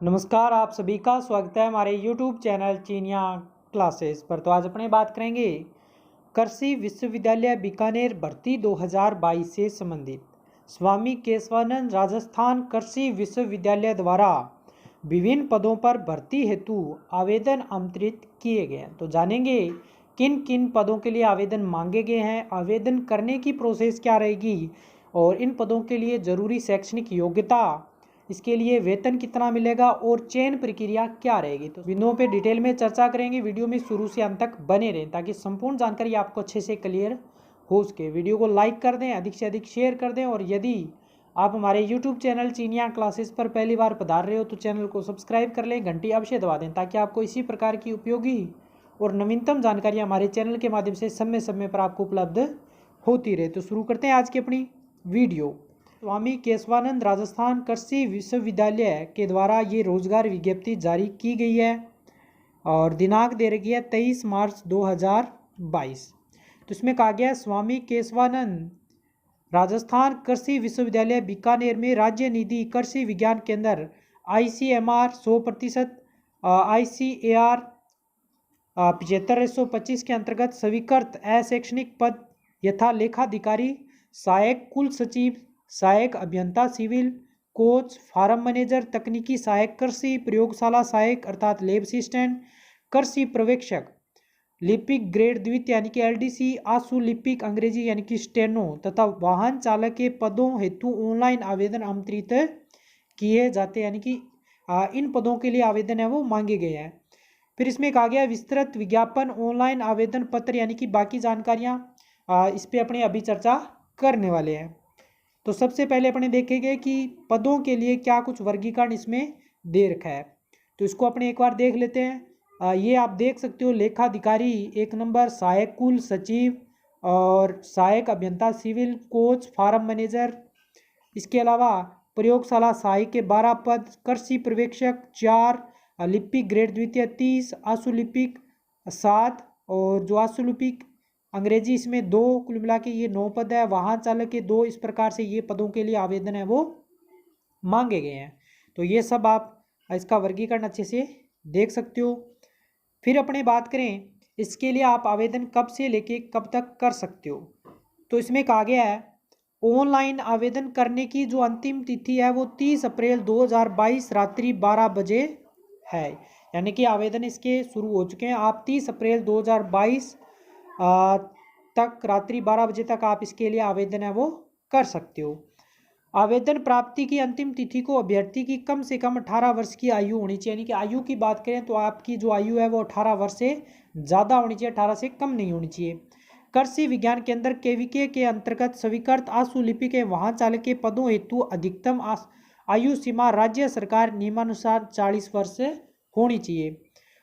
नमस्कार, आप सभी का स्वागत है हमारे YouTube चैनल चीनिया क्लासेस पर। तो आज अपने बात करेंगे कृषि विश्वविद्यालय बीकानेर भर्ती 2022 से संबंधित। स्वामी केशवानंद राजस्थान कृषि विश्वविद्यालय द्वारा विभिन्न पदों पर भर्ती हेतु आवेदन आमंत्रित किए गए हैं। तो जानेंगे किन किन पदों के लिए आवेदन मांगे गए हैं, आवेदन करने की प्रोसेस क्या रहेगी और इन पदों के लिए जरूरी शैक्षणिक योग्यता, इसके लिए वेतन कितना मिलेगा और चयन प्रक्रिया क्या रहेगी। तो बिंदुओं पे डिटेल में चर्चा करेंगे। वीडियो में शुरू से अंत तक बने रहें ताकि संपूर्ण जानकारी आपको अच्छे से क्लियर हो सके। वीडियो को लाइक कर दें, अधिक से अधिक शेयर कर दें और यदि आप हमारे यूट्यूब चैनल चीनिया क्लासेस पर पहली बार पधार रहे हो तो चैनल को सब्सक्राइब कर लें, घंटी अवश्य दबा दें ताकि आपको इसी प्रकार की उपयोगी और नवीनतम जानकारियाँ हमारे चैनल के माध्यम से समय समय पर आपको उपलब्ध होती रहे। तो शुरू करते हैं आज की अपनी वीडियो। स्वामी केशवानंद राजस्थान कृषि विश्वविद्यालय के द्वारा ये रोजगार विज्ञप्ति जारी की गई है और दिनांक दे रखी है 23 मार्च 2022। तो इसमें कहा गया है स्वामी केशवानंद राजस्थान कृषि विश्वविद्यालय बीकानेर में राज्य निधि कृषि विज्ञान केंद्र ICMR 100%, ICAR 75/125 के अंतर्गत स्वीकृत अशैक्षणिक पद यथा लेखाधिकारी, सहायक कुल सचिव, सहायक अभियंता सिविल, कोच, फार्म मैनेजर, तकनीकी सहायक कृषि, प्रयोगशाला सहायक अर्थात लैब असिस्टेंट, कृषि पर्यवेक्षक, लिपिक ग्रेड द्वितीय यानी कि LDC, आशु लिपिक अंग्रेजी यानी कि स्टेनो तथा वाहन चालक के पदों हेतु ऑनलाइन आवेदन आमंत्रित किए जाते हैं। यानी कि इन पदों के लिए आवेदन है वो मांगे गए हैं। फिर इसमें कहा गया विस्तृत विज्ञापन, ऑनलाइन आवेदन पत्र यानी कि बाकी जानकारियाँ इस पर अपने अभी चर्चा करने वाले हैं। तो सबसे पहले अपने देखेंगे कि पदों के लिए क्या कुछ वर्गीकरण इसमें दे रखा है। तो इसको अपने एक बार देख लेते हैं। ये आप देख सकते हो लेखाधिकारी 1 नंबर, सहायक कुल सचिव और सहायक अभियंता सिविल, कोच, फार्म मैनेजर। इसके अलावा प्रयोगशाला सहायक के 12 पद, कृषि पर्यवेक्षक 4, लिपिक ग्रेड द्वितीय 30, आशु लिपिक 7 और जो आशु लिपिक अंग्रेजी इसमें 2, कुल मिला के ये 9 पद है। वाहन चालक के 2। इस प्रकार से ये पदों के लिए आवेदन है वो मांगे गए हैं। तो ये सब आप इसका वर्गीकरण अच्छे से देख सकते हो। फिर अपने बात करें इसके लिए आप आवेदन कब से लेके कब तक कर सकते हो। तो इसमें कहा गया है ऑनलाइन आवेदन करने की जो अंतिम तिथि है वो 30 अप्रैल 2022 रात्रि 12 बजे है। यानी कि आवेदन इसके शुरू हो चुके हैं। आप 30 अप्रैल 2022 तक रात्रि 12 बजे तक आप इसके लिए आवेदन है वो कर सकते हो। आवेदन प्राप्ति की अंतिम तिथि को अभ्यर्थी की कम से कम 18 वर्ष की आयु होनी चाहिए। यानी कि आयु की बात करें तो आपकी जो आयु है वो 18 वर्ष से ज़्यादा होनी चाहिए, 18 से कम नहीं होनी चाहिए। कृषि विज्ञान केंद्र KVK के अंतर्गत स्वीकृत आशु लिपिक के वाहन चालक के पदों हेतु अधिकतम आयु सीमा राज्य सरकार नियमानुसार 40 वर्ष होनी चाहिए।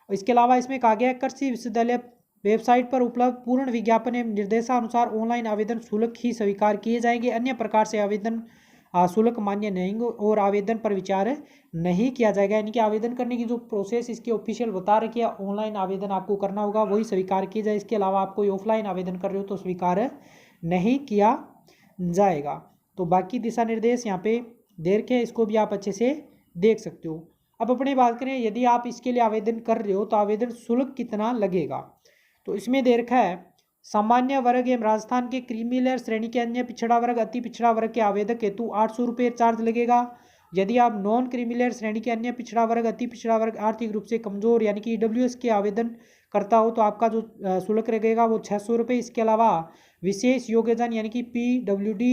इसके अलावा इसमें कहा गया है कृषि विश्वविद्यालय वेबसाइट पर उपलब्ध पूर्ण विज्ञापन एवं निर्देशानुसार ऑनलाइन आवेदन शुल्क ही स्वीकार किए जाएंगे। अन्य प्रकार से आवेदन शुल्क मान्य नहीं और आवेदन पर विचार नहीं किया जाएगा। यानी कि आवेदन करने की जो प्रोसेस इसकी ऑफिशियल बता रखी है, ऑनलाइन आवेदन आपको करना होगा, वही स्वीकार किया जाए। इसके अलावा आप कोई ऑफलाइन आवेदन कर रहे हो तो स्वीकार नहीं किया जाएगा। तो बाकी दिशा निर्देश यहाँ पे दे रखे हैं, इसको भी आप अच्छे से देख सकते हो। अब अपने बात करें यदि आप इसके लिए आवेदन कर रहे हो तो आवेदन शुल्क कितना लगेगा। तो इसमें दे रखा है सामान्य वर्ग एवं राजस्थान के क्रीमी लेयर श्रेणी के अन्य पिछड़ा वर्ग, अति पिछड़ा वर्ग के आवेदक हेतु 800 रुपये चार्ज लगेगा। यदि आप नॉन क्रीमी लेयर श्रेणी के अन्य पिछड़ा वर्ग, अति पिछड़ा वर्ग, आर्थिक रूप से कमजोर यानी कि EWS के आवेदन करता हो तो आपका जो शुल्क लगेगा वो 600 रुपये। इसके अलावा विशेष योग्यजन यानी कि PWD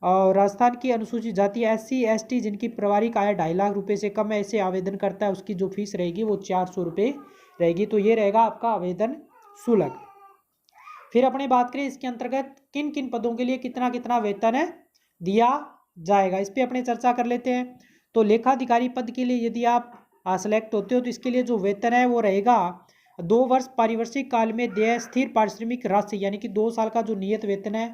और राजस्थान की अनुसूचित जाति SC ST जिनकी पारिवारिक आय 2.5 लाख रुपये से कम है, ऐसे आवेदन करता है, उसकी जो फीस रहेगी वो 400 रुपये रहेगी। तो ये रहेगा आपका आवेदन शुल्क। फिर अपने बात करें इसके अंतर्गत किन किन पदों के लिए कितना कितना वेतन है दिया जाएगा, इस पर अपने चर्चा कर लेते हैं। तो लेखाधिकारी पद के लिए यदि आप सेलेक्ट होते हो तो इसके लिए जो वेतन है वो रहेगा 2 वर्ष पारिवर्षिक काल में देय स्थिर पारिश्रमिक राशि यानी कि 2 साल का जो नियत वेतन है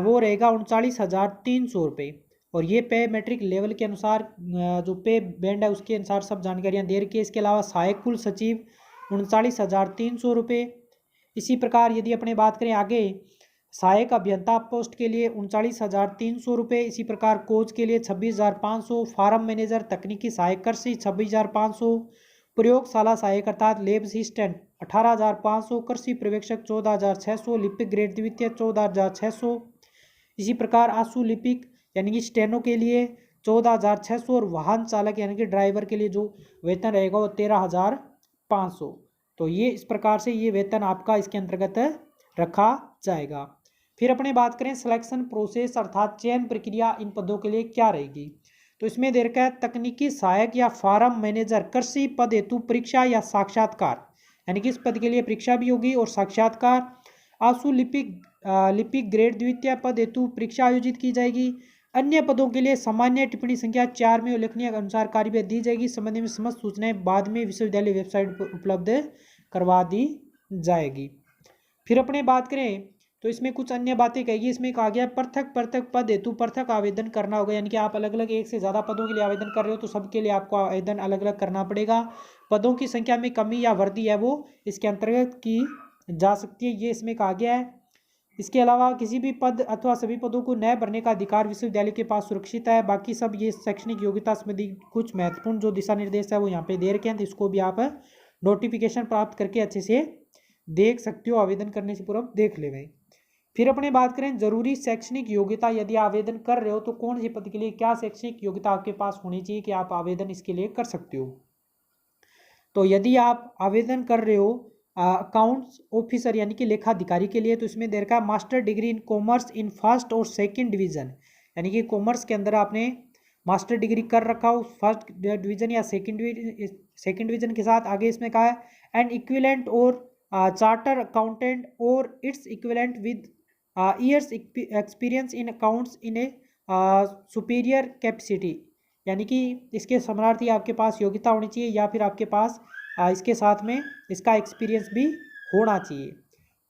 वो रहेगा 39,300 रुपये। और ये पे मैट्रिक लेवल के अनुसार जो पे बैंड है उसके अनुसार सब जानकारियाँ दे रखी है। इसके अलावा सहायक कुल सचिव 39,300 रुपये। इसी प्रकार यदि अपने बात करें आगे सहायक अभियंता पोस्ट के लिए 39,300 रुपये। इसी प्रकार कोच के लिए 26,500। फार्म मैनेजर तकनीकी सहायक कृषि 26,500। प्रयोगशाला सहायक अर्थात लेब असिस्टेंट 18,500। कृषि पर्यवेक्षक 14,600। लिपिक ग्रेड द्वितीय 14,600। इसी प्रकार आंसू लिपिक यानी कि स्टेनो के लिए 14,600 और वाहन चालक यानी कि ड्राइवर के लिए जो वेतन रहेगा वो 13,500। तो ये इस प्रकार से ये वेतन आपका इसके अंतर्गत रखा जाएगा। फिर अपने बात करें सिलेक्शन प्रोसेस अर्थात चयन प्रक्रिया इन पदों के लिए क्या रहेगी। तो इसमें दे रखा है तकनीकी सहायक या फार्म मैनेजर कृषि पद हेतु परीक्षा या साक्षात्कार, यानी कि इस पद के लिए परीक्षा भी होगी और साक्षात्कार। आंसू लिपिक ग्रेड द्वितीय पद हेतु परीक्षा आयोजित की जाएगी। अन्य पदों के लिए सामान्य टिप्पणी संख्या 4 में उल्लेखनीय अनुसार कार्य दी जाएगी। संबंध में समस्त सूचनाएं बाद में विश्वविद्यालय वेबसाइट पर उपलब्ध करवा दी जाएगी। फिर अपने बात करें तो इसमें कुछ अन्य बातें कहेगी। इसमें कहा गया पृथक पद हेतु पृथक आवेदन करना होगा, यानी कि आप अलग अलग एक से ज़्यादा पदों के लिए आवेदन कर रहे हो तो सबके लिए आपको आवेदन अलग अलग करना पड़ेगा। पदों की संख्या में कमी या वृद्धि है वो इसके अंतर्गत की जा सकती है, ये इसमें कहा गया है। इसके अलावा किसी भी पद अथवा सभी पदों को नए भरने का अधिकार विश्वविद्यालय के पास सुरक्षित है। बाकी सब ये शैक्षणिक योग्यता संबंधी कुछ महत्वपूर्ण जो दिशा निर्देश है वो यहाँ पे दे रखे हैं, तो इसको भी आप नोटिफिकेशन प्राप्त करके अच्छे से देख सकते हो, आवेदन करने से पूर्व देख ले भाई। फिर अपने बात करें जरूरी शैक्षणिक योग्यता, यदि आवेदन कर रहे हो तो कौन से पद के लिए क्या शैक्षणिक योग्यता आपके पास होनी चाहिए कि आप आवेदन इसके लिए कर सकते हो। तो यदि आप आवेदन कर रहे हो अकाउंट्स ऑफिसर यानी कि लेखाधिकारी के लिए, तो इसमें दे रखा है master degree in commerce in first और सेकंड डिवीजन, यानी कि कॉमर्स के अंदर आपने मास्टर डिग्री कर रखा हो फर्स्ट डिवीजन या सेकंड डिवीजन के साथ। आगे इसमें कहा है एंड इक्विवेलेंट और चार्टर अकाउंटेंट और its equivalent with years experience in accounts in A superior capacity, यानी कि इसके समानार्थी आपके पास योग्यता होनी चाहिए या फिर आपके पास इसके साथ में इसका एक्सपीरियंस भी होना चाहिए।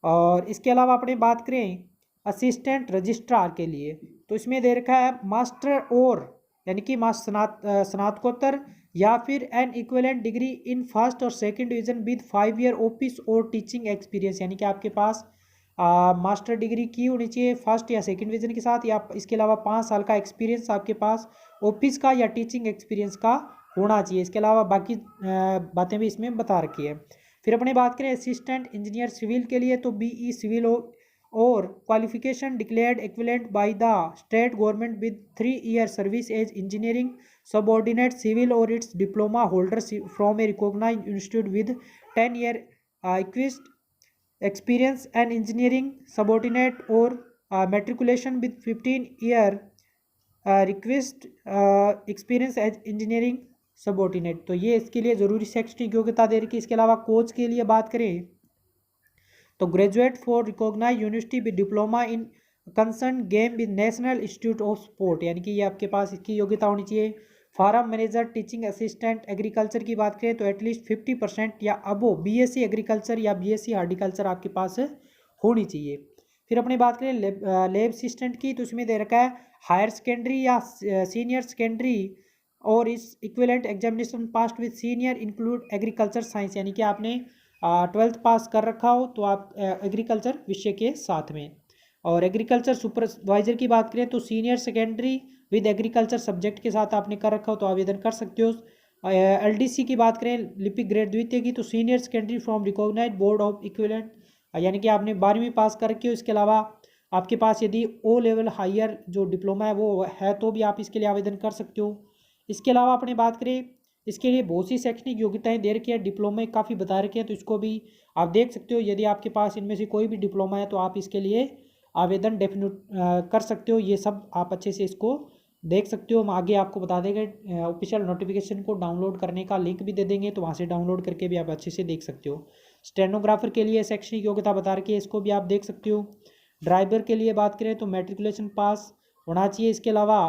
और इसके अलावा अपने बात करें असिस्टेंट रजिस्ट्रार के लिए, तो इसमें दे रखा है मास्टर और यानी कि स्नातकोत्तर या फिर an equivalent degree in first और second division with 5 year office और टीचिंग एक्सपीरियंस, यानी कि आपके पास मास्टर डिग्री की होनी चाहिए फर्स्ट या सेकंड डिवीजन के साथ, या इसके अलावा 5 साल का एक्सपीरियंस आपके पास ऑफिस का या टीचिंग एक्सपीरियंस का होना चाहिए। इसके अलावा बाकी बातें भी इसमें बता रखी है। फिर अपने बात करें असिस्टेंट इंजीनियर सिविल के लिए, तो बीई सिविल और qualification declared equivalent by the state government with 3 year service as engineering subordinate civil और its diploma holder from a recognised institute with 10 year इक्विस्ट experience and engineering subordinate or matriculation with 15 year request experience as engineering subordinate। तो ये इसके लिए ज़रूरी शैक्षणिक योग्यता दे रखी है। इसके अलावा कोच के लिए बात करें तो graduate for recognise university with diploma in concern game with national institute of sport, यानी कि ये आपके पास इसकी योग्यता होनी चाहिए। Farm manager teaching assistant agriculture की बात करें तो एटलीस्ट 50% या अबो बीएससी एग्रीकल्चर या बीएससी हार्टिकल्चर आपके पास होनी चाहिए। फिर अपनी बात करें लेब असिस्टेंट की, तो इसमें दे रखा है हायर सेकेंडरी या सीनियर सेकेंडरी और इस equivalent examination pass with senior include agriculture science, यानी कि आपने 12th पास कर रखा हो तो आप एग्रीकल्चर विषय के साथ में। और एग्रीकल्चर सुपरवाइजर की बात करें तो senior secondary with agriculture subject के साथ आपने कर रखा हो तो आवेदन कर सकते हो। एलडीसी की बात करें लिपिक ग्रेड द्वितीय की, तो senior secondary from recognised board of equivalent, यानी कि आपने 12वीं पास कर रखी हो। इसके अलावा आपके पास यदि ओ लेवल हायर जो डिप्लोमा है वो है तो भी आप इसके लिए आवेदन कर सकते हो। इसके अलावा अपने बात करें इसके लिए बहुत सी शैक्षणिक योग्यताएं दे रखी है, डिप्लोमे काफ़ी बता रखे हैं तो इसको भी आप देख सकते हो। यदि आपके पास इनमें से कोई भी डिप्लोमा है तो आप इसके लिए आवेदन डेफिनेट कर सकते हो। ये सब आप अच्छे से इसको देख सकते हो। हम आगे आपको बता देंगे, ऑफिशियल नोटिफिकेशन को डाउनलोड करने का लिंक भी दे देंगे तो वहाँ से डाउनलोड करके भी आप अच्छे से देख सकते हो। स्टेनोग्राफर के लिए शैक्षणिक योग्यता बता रखी है, इसको भी आप देख सकते हो। ड्राइवर के लिए बात करें तो मैट्रिकुलेशन पास होना चाहिए। इसके अलावा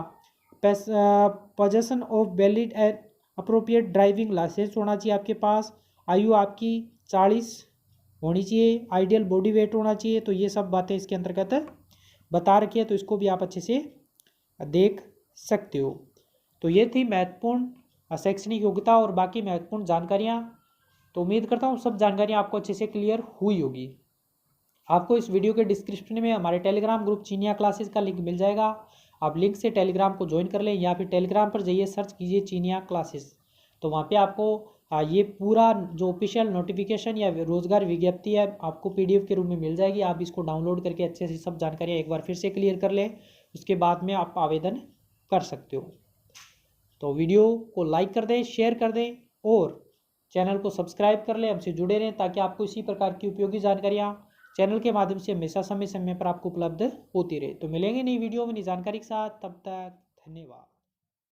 possession of valid and appropriate driving licence होना चाहिए आपके पास। आयु आपकी 40 होनी चाहिए। आइडियल बॉडी वेट होना चाहिए। तो ये सब बातें इसके अंतर्गत बता रखी है तो इसको भी आप अच्छे से देख सकते हो। तो ये थी महत्वपूर्ण शैक्षणिक योग्यता और बाकी महत्वपूर्ण जानकारियाँ। तो उम्मीद करता हूँ सब जानकारियाँ आपको अच्छे से क्लियर हुई होगी। आपको इस वीडियो के डिस्क्रिप्शन में हमारे टेलीग्राम ग्रुप चीनिया क्लासेस का लिंक मिल जाएगा। आप लिंक से टेलीग्राम को ज्वाइन कर लें, या फिर टेलीग्राम पर जाइए, सर्च कीजिए चीनिया क्लासेस, तो वहाँ पे आपको ये पूरा जो ऑफिशियल नोटिफिकेशन या रोजगार विज्ञप्ति है आपको PDF के रूप में मिल जाएगी। आप इसको डाउनलोड करके अच्छे से सब जानकारियाँ एक बार फिर से क्लियर कर लें, उसके बाद में आप आवेदन कर सकते हो। तो वीडियो को लाइक कर दें, शेयर कर दें और चैनल को सब्सक्राइब कर लें। हमसे जुड़े रहें ताकि आपको इसी प्रकार की उपयोगी जानकारियाँ चैनल के माध्यम से हमेशा समय समय पर आपको उपलब्ध होती रहे। तो मिलेंगे नई वीडियो में नई जानकारी के साथ, तब तक धन्यवाद।